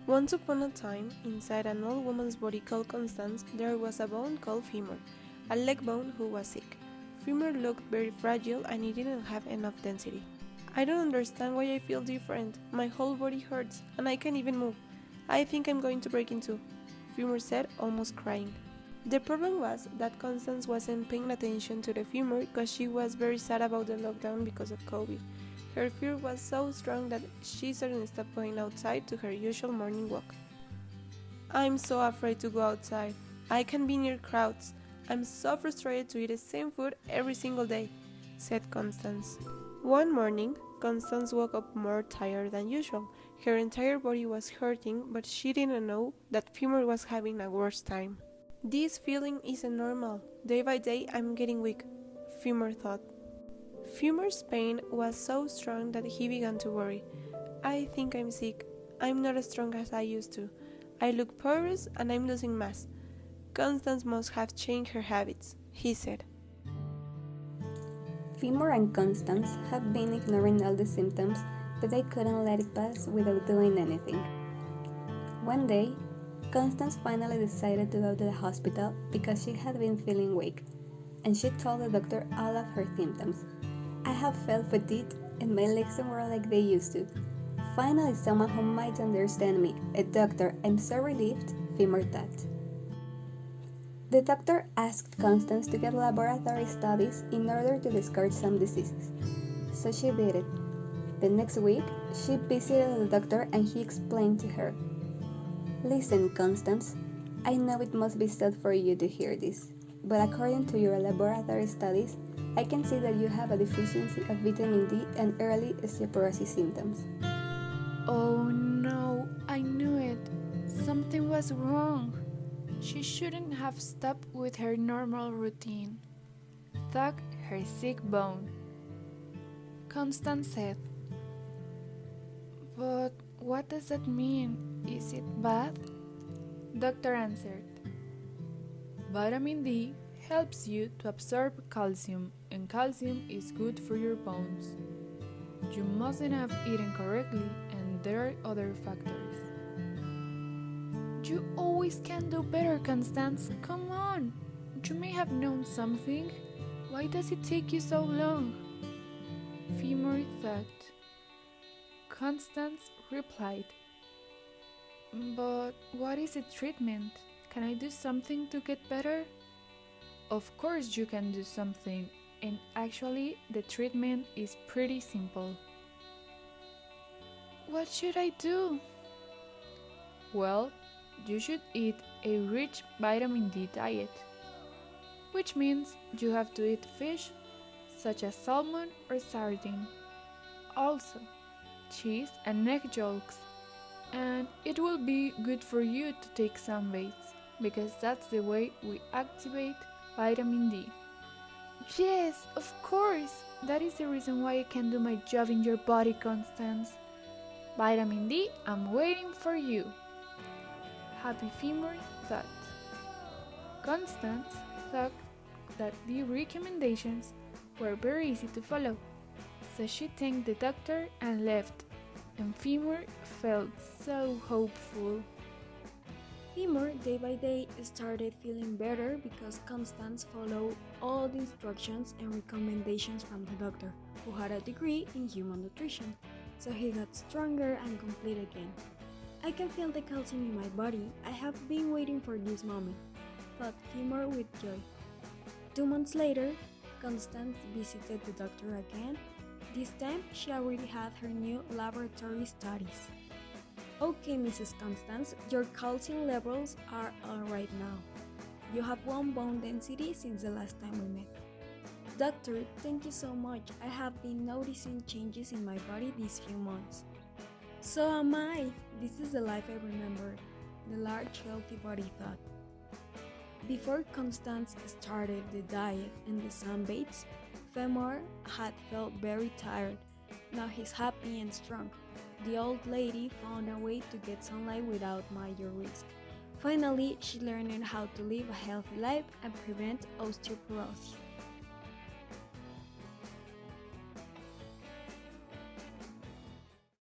Once upon a time, inside an old woman's body called Constance, there was a bone called Femur, a leg bone who was sick. Femur looked very fragile and it didn't have enough density. I don't understand why I feel different. My whole body hurts, and I can't even move. I think I'm going to break in two, Femur said, almost crying. The problem was that Constance wasn't paying attention to the femur because she was very sad about the lockdown because of COVID. Her fear was so strong that she suddenly stopped going outside to her usual morning walk. I'm so afraid to go outside. I can't be near crowds. I'm so frustrated to eat the same food every single day, said Constance. One morning, Constance woke up more tired than usual. Her entire body was hurting, but she didn't know that Femur was having a worse time. This feeling isn't normal. Day by day, I'm getting weak, Femur thought. Femur's pain was so strong that he began to worry. I think I'm sick. I'm not as strong as I used to. I look porous and I'm losing mass. Constance must have changed her habits, he said. Femur and Constance have been ignoring all the symptoms, but they couldn't let it pass without doing anything. One day, Constance finally decided to go to the hospital because she had been feeling weak, and she told the doctor all of her symptoms. I have felt fatigued and my legs don't work like they used to. Finally, someone who might understand me, a doctor. I'm so relieved, Femur thought. The doctor asked Constance to get laboratory studies in order to discover some diseases, so she did it. The next week, she visited the doctor and he explained to her, Listen, Constance, I know it must be sad for you to hear this, but according to your laboratory studies, I can see that you have a deficiency of vitamin D and early osteoporosis symptoms. Oh no, I knew it. Something was wrong. She shouldn't have stopped with her normal routine. Thought her sick bone. Constance said, But what does that mean? Is it bad? Doctor answered, Vitamin D helps you to absorb calcium, and calcium is good for your bones. You mustn't have eaten correctly, and there are other factors. You always can do better, Constance. Come on. You may have known something. Why does it take you so long? Femur thought. Constance replied, But what is the treatment? Can I do something to get better? Of course you can do something, and actually the treatment is pretty simple. What should I do? Well, you should eat a rich vitamin D diet, which means you have to eat fish such as salmon or sardine, also cheese and egg yolks, and it will be good for you to take sunbaths because that's the way we activate vitamin D. Yes, of course, that is the reason why I can do my job in your body, Constance. Vitamin D, I'm waiting for you. Happy Femur thought. Constance thought that the recommendations were very easy to follow, so she thanked the doctor and left, and Femur felt so hopeful. Femur, day by day, started feeling better because Constance followed all the instructions and recommendations from the doctor, who had a degree in human nutrition, so he got stronger and complete again. I can feel the calcium in my body. I have been waiting for this moment, thought Femur with joy. 2 months later, Constance visited the doctor again. This time, she already had her new laboratory studies. Okay, Mrs. Constance, your calcium levels are alright now. You have 1 bone density since the last time we met. Doctor, thank you so much. I have been noticing changes in my body these few months. So am I. This is the life I remember, the large, healthy body thought. Before Constance started the diet and the sunbaths, Femur had felt very tired. Now he's happy and strong. The old lady found a way to get sunlight without major risk. Finally, she learned how to live a healthy life and prevent osteoporosis.